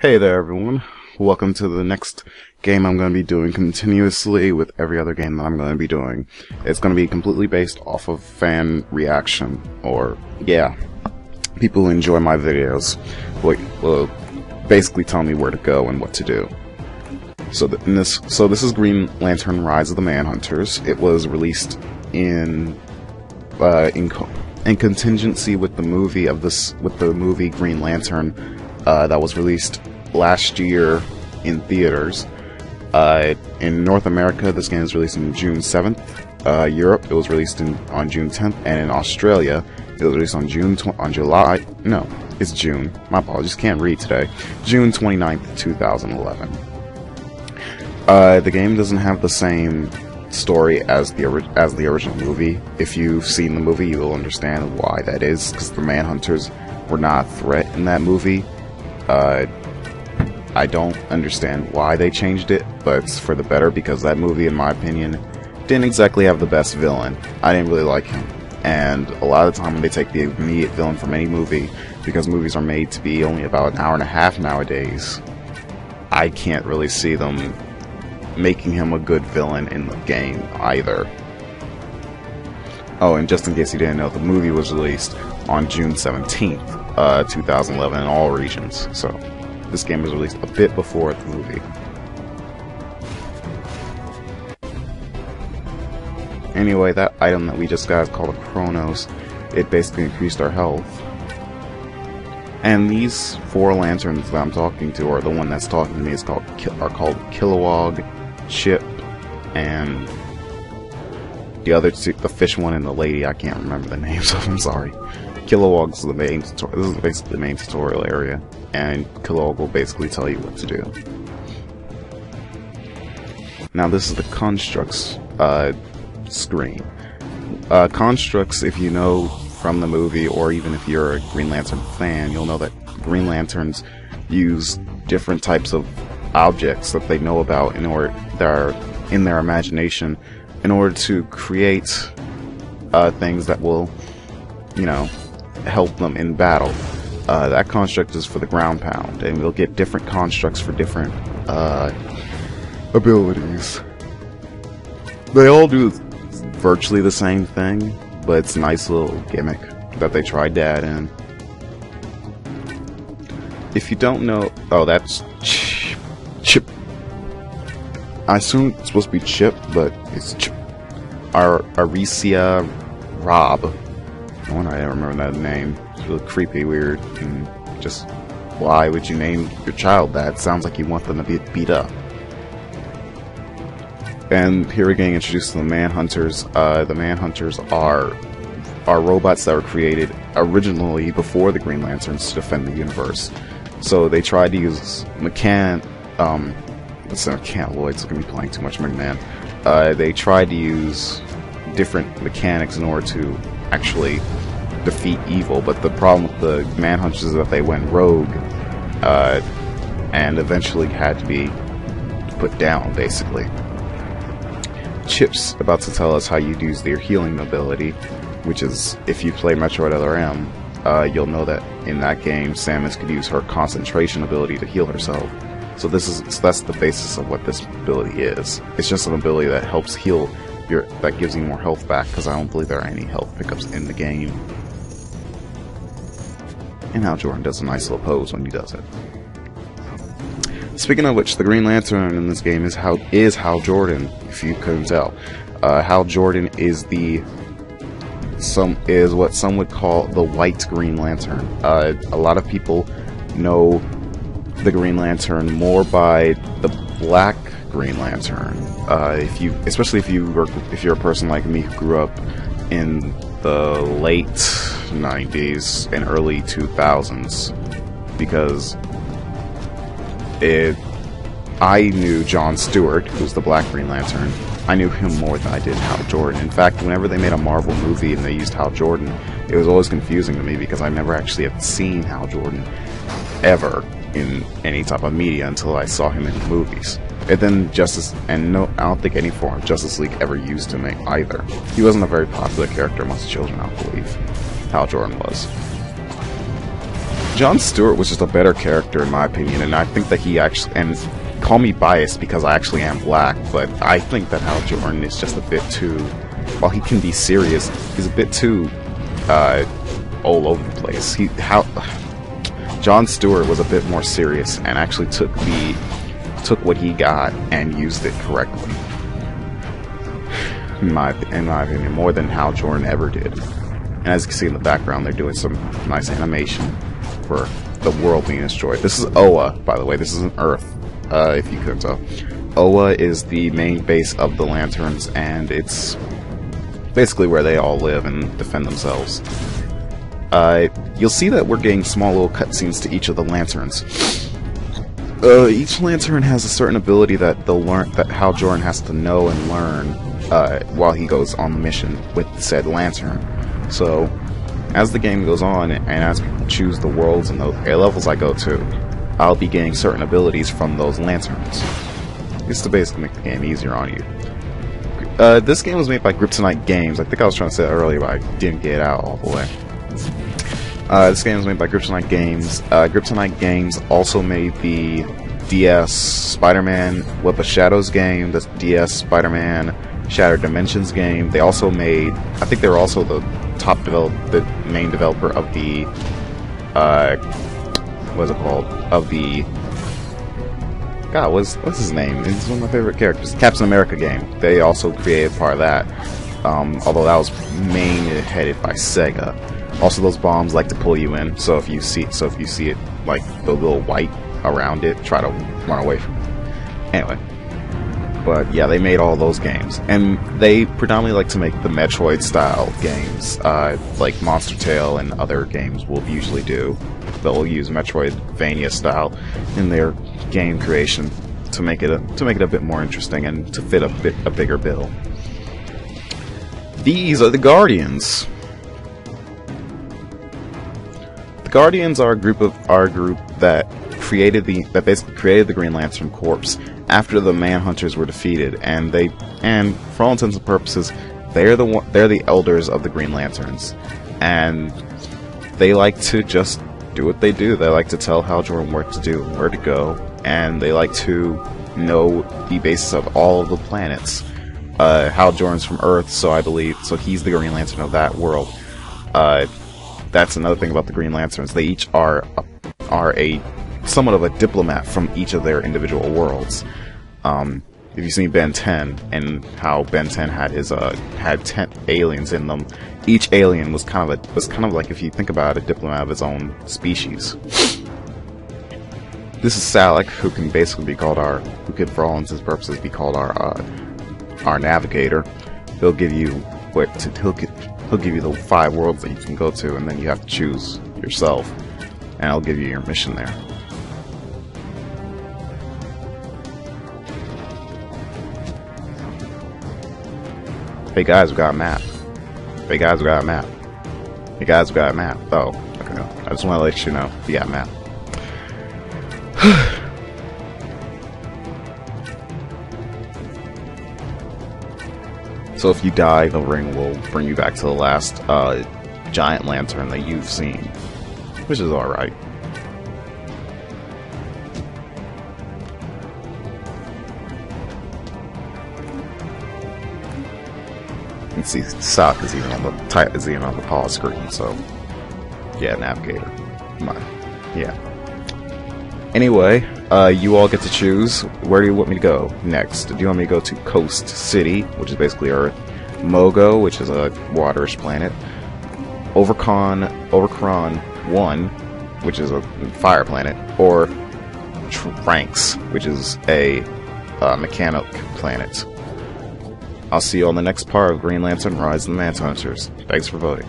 Hey there everyone, welcome to the next game I'm going to be doing continuously with every other game that I'm going to be doing. It's going to be completely based off of fan reaction, or yeah, people who enjoy my videos will basically tell me where to go and what to do. So this is Green Lantern Rise of the Manhunters. It was released in contingency with the movie Green Lantern that was released last year in theaters. In North America, this game was released on June 7th. Europe, it was released on June 10th, and in Australia, it was released on June 29th, 2011. The game doesn't have the same story as the original movie. If you've seen the movie, you will understand why that is, because the Manhunters were not a threat in that movie. I don't understand why they changed it, but it's for the better, because that movie, in my opinion, didn't exactly have the best villain. I didn't really like him. And a lot of the time when they take the immediate villain from any movie, because movies are made to be only about an hour and a half nowadays, I can't really see them making him a good villain in the game either. Oh, and just in case you didn't know, the movie was released on June 17th, 2011 in all regions, so this game was released a bit before the movie. Anyway, that item that we just got is called a Chronos. It basically increased our health. And these four lanterns that I'm talking to, or the one that's talking to me, are called Kilowog, Chip, and the other two, the fish one and the lady, I can't remember the names of them, sorry. Kilowog's the main tutorial. This is basically the main tutorial area, and Kilowog will basically tell you what to do. Now this is the constructs screen. Constructs, if you know from the movie, or even if you're a Green Lantern fan, you'll know that Green Lanterns use different types of objects that they know about that are in their imagination in order to create things that will, help them in battle. That construct is for the ground pound, and we'll get different constructs for different abilities. They all do virtually the same thing, but it's a nice little gimmick that they tried to add in. If you don't know, oh, that's Chip. I assume it's supposed to be Chip, but it's Chip. Aricia Rob. No wonder I don't remember that name. It's really creepy, weird, and just why would you name your child that? It sounds like you want them to be beat up. And here we're getting introduced to the Manhunters. The Manhunters are robots that were created originally before the Green Lanterns to defend the universe. So they tried to use mechanoids. I'm gonna be playing too much Man. They tried to use different mechanics in order to actually defeat evil, but the problem with the Manhunters is that they went rogue and eventually had to be put down, basically. Chip's about to tell us how you use their healing ability, which is, if you play Metroid Other M, you'll know that in that game Samus could use her concentration ability to heal herself. So that's the basis of what this ability is. It's just an ability that helps heal that gives you more health back, because I don't believe there are any health pickups in the game. And Hal Jordan does a nice little pose when he does it. Speaking of which, the Green Lantern in this game is Hal Jordan, if you couldn't tell. Hal Jordan is what some would call the White Green Lantern. A lot of people know the Green Lantern more by the Black Green Lantern. Especially if you're a person like me who grew up in the late 90s and early 2000s, because I knew John Stewart, who's the Black Green Lantern. I knew him more than I did Hal Jordan. In fact, whenever they made a Marvel movie and they used Hal Jordan, it was always confusing to me, because I never actually had seen Hal Jordan ever in any type of media until I saw him in the movies. And then I don't think any form of Justice League ever used him either. He wasn't a very popular character amongst children, I believe. Hal Jordan was. Jon Stewart was just a better character in my opinion, and I think that he actually, and call me biased because I actually am black, but I think that Hal Jordan is just a bit too, while he can be serious, he's a bit too all over the place. Jon Stewart was a bit more serious and actually took what he got and used it correctly. In my opinion, more than Hal Jordan ever did. And as you can see in the background, they're doing some nice animation for the world being destroyed. This is Oa, by the way. This isn't Earth, if you couldn't tell. Oa is the main base of the Lanterns, and it's basically where they all live and defend themselves. You'll see that we're getting small little cutscenes to each of the Lanterns. Each Lantern has a certain ability that they'll learn, that Hal Jordan has to know and learn while he goes on the mission with said Lantern. So, as the game goes on, and as people choose the worlds and the levels I go to, I'll be getting certain abilities from those Lanterns. It's to basically make the game easier on you. This game was made by Kryptonite Games. I think I was trying to say that earlier, but I didn't get it out all the way. This game was made by Kryptonite Games. Kryptonite Games also made the DS Spider-Man Web of Shadows game, the DS Spider-Man Shattered Dimensions game. They also made, I think they were also the main developer of the, what's it called? Of the, God, what's his name? He's one of my favorite characters. Captain America game. They also created part of that, although that was mainly headed by Sega. Also, those bombs like to pull you in, so if you see it, like the little white around it, try to run away from it. Anyway. But yeah, they made all those games, and they predominantly like to make the Metroid-style games, like Monster Tale and other games will usually do. They'll use Metroidvania style in their game creation to make it a bit more interesting and to fit a bigger bill. These are the Guardians. The Guardians are a group that basically created the Green Lantern Corps after the Manhunters were defeated, and for all intents and purposes, they're the elders of the Green Lanterns, and they like to just do what they do. They like to tell Hal Jordan what to do, where to go, and they like to know the basis of all of the planets. Hal Jordan's from Earth, so he's the Green Lantern of that world. That's another thing about the Green Lanterns. They each are somewhat of a diplomat from each of their individual worlds. If you've seen Ben 10 and how Ben 10 had 10 aliens in them, each alien was kind of like, if you think about it, a diplomat of his own species. This is Salak, who can basically be called who could, for all intents and purposes, be called our navigator. He'll give you he'll give you the 5 worlds that you can go to, and then you have to choose yourself, and I'll give you your mission there. Hey guys, we got a map. Hey guys, we got a map. Hey guys, we got a map. Oh, okay. I just want to let you know we got a map. So if you die, the ring will bring you back to the last giant lantern that you've seen, which is alright. You can see Sock is even on the pause screen, so yeah, navigator. Come on. Yeah. Anyway, you all get to choose. Where do you want me to go next? Do you want me to go to Coast City, which is basically Earth, Mogo, which is a waterish planet, Overcron 1, which is a fire planet, or Tranks, which is a mechanic planet? I'll see you on the next part of Green Lantern Rise of the Manhunters. Thanks for voting.